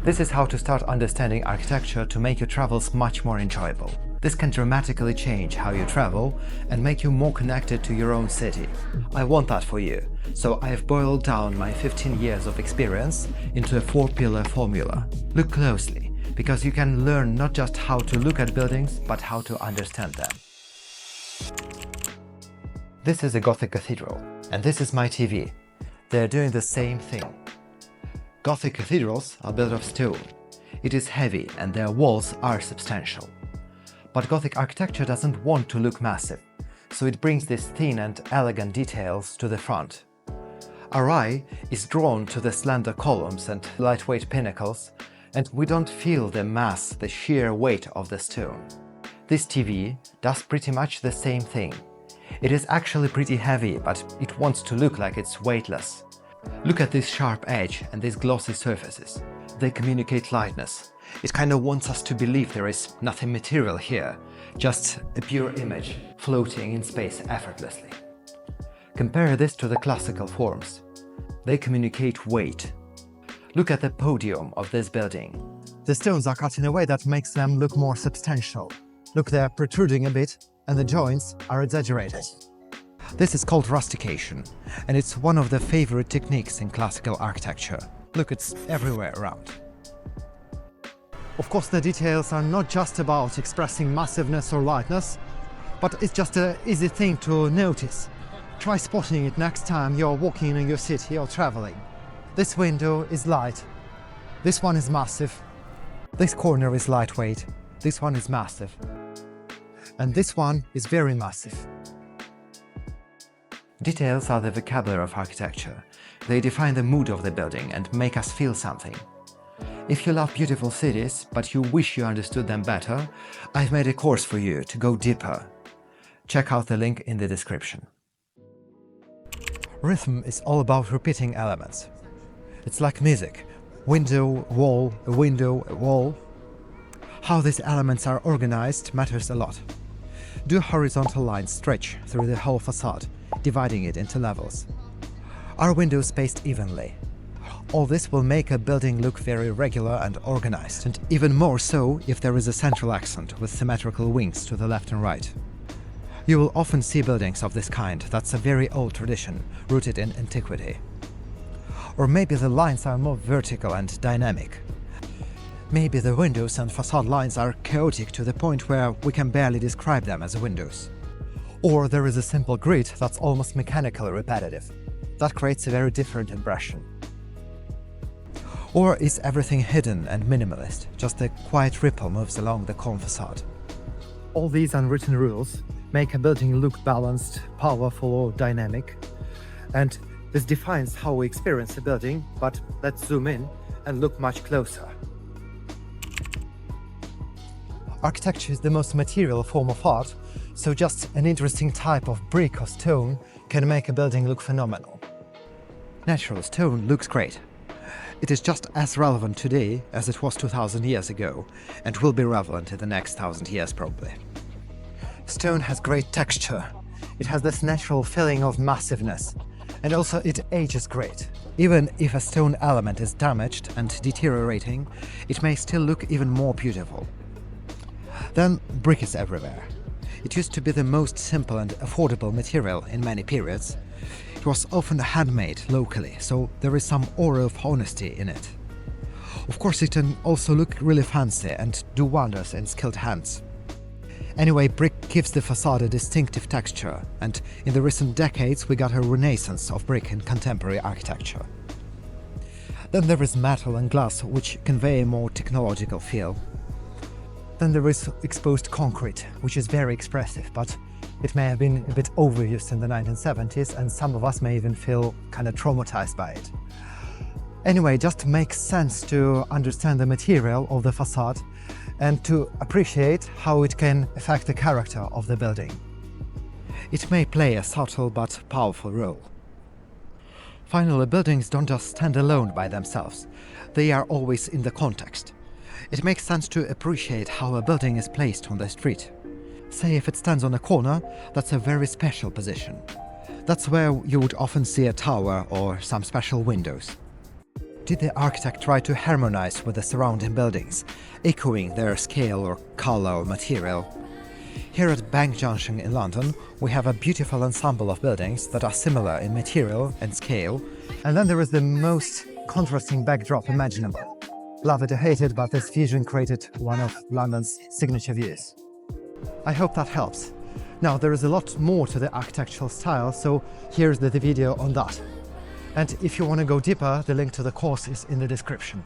This is how to start understanding architecture to make your travels much more enjoyable. This can dramatically change how you travel and make you more connected to your own city. I want that for you, so I have boiled down my 15 years of experience into a 4-pillar formula. Look closely, because you can learn not just how to look at buildings, but how to understand them. This is a Gothic cathedral, and this is my TV. They're doing the same thing. Gothic cathedrals are built of stone. It is heavy and their walls are substantial. But Gothic architecture doesn't want to look massive, so it brings these thin and elegant details to the front. Our eye is drawn to the slender columns and lightweight pinnacles, and we don't feel the mass, the sheer weight of the stone. This TV does pretty much the same thing. It is actually pretty heavy, but it wants to look like it's weightless. Look at this sharp edge and these glossy surfaces. They communicate lightness. It kind of wants us to believe there is nothing material here, just a pure image floating in space effortlessly. Compare this to the classical forms. They communicate weight. Look at the podium of this building. The stones are cut in a way that makes them look more substantial. Look, they're protruding a bit, and the joints are exaggerated. This is called rustication, and it's one of the favorite techniques in classical architecture. Look, it's everywhere around. Of course, the details are not just about expressing massiveness or lightness, but it's just an easy thing to notice. Try spotting it next time you're walking in your city or traveling. This window is light. This one is massive. This corner is lightweight. This one is massive. And this one is very massive. Details are the vocabulary of architecture. They define the mood of the building and make us feel something. If you love beautiful cities, but you wish you understood them better, I've made a course for you to go deeper. Check out the link in the description. Rhythm is all about repeating elements. It's like music. Window, wall, a window, a wall. How these elements are organized matters a lot. Do horizontal lines stretch through the whole facade, dividing it into levels? Are windows spaced evenly? All this will make a building look very regular and organized, and even more so if there is a central accent with symmetrical wings to the left and right. You will often see buildings of this kind. That's a very old tradition, rooted in antiquity. Or maybe the lines are more vertical and dynamic. Maybe the windows and facade lines are chaotic to the point where we can barely describe them as windows. Or there is a simple grid that's almost mechanically repetitive. That creates a very different impression. Or is everything hidden and minimalist, just a quiet ripple moves along the calm facade? All these unwritten rules make a building look balanced, powerful or dynamic, and this defines how we experience a building, but let's zoom in and look much closer. Architecture is the most material form of art, so just an interesting type of brick or stone can make a building look phenomenal. Natural stone looks great. It is just as relevant today as it was 2000 years ago, and will be relevant in the next 1000 years probably. Stone has great texture. It has this natural feeling of massiveness, and also it ages great. Even if a stone element is damaged and deteriorating, it may still look even more beautiful. Then brick is everywhere. It used to be the most simple and affordable material in many periods. It was often handmade locally, so there is some aura of honesty in it. Of course, it can also look really fancy and do wonders in skilled hands. Anyway, brick gives the facade a distinctive texture, and in the recent decades we got a renaissance of brick in contemporary architecture. Then there is metal and glass, which convey a more technological feel. Then there is exposed concrete, which is very expressive, but it may have been a bit overused in the 1970s, and some of us may even feel kind of traumatized by it. Anyway, it just makes sense to understand the material of the facade and to appreciate how it can affect the character of the building. It may play a subtle but powerful role. Finally, buildings don't just stand alone by themselves. They are always in the context. It makes sense to appreciate how a building is placed on the street. Say if it stands on a corner, that's a very special position. That's where you would often see a tower or some special windows. did the architect try to harmonize with the surrounding buildings, echoing their scale or color or material? Here at Bank Junction in London, we have a beautiful ensemble of buildings that are similar in material and scale, and then there is the most contrasting backdrop imaginable. Love it or hate it, but this fusion created one of London's signature views. I hope that helps. Now, there is a lot more to the architectural style, so here's the video on that. And if you want to go deeper, the link to the course is in the description.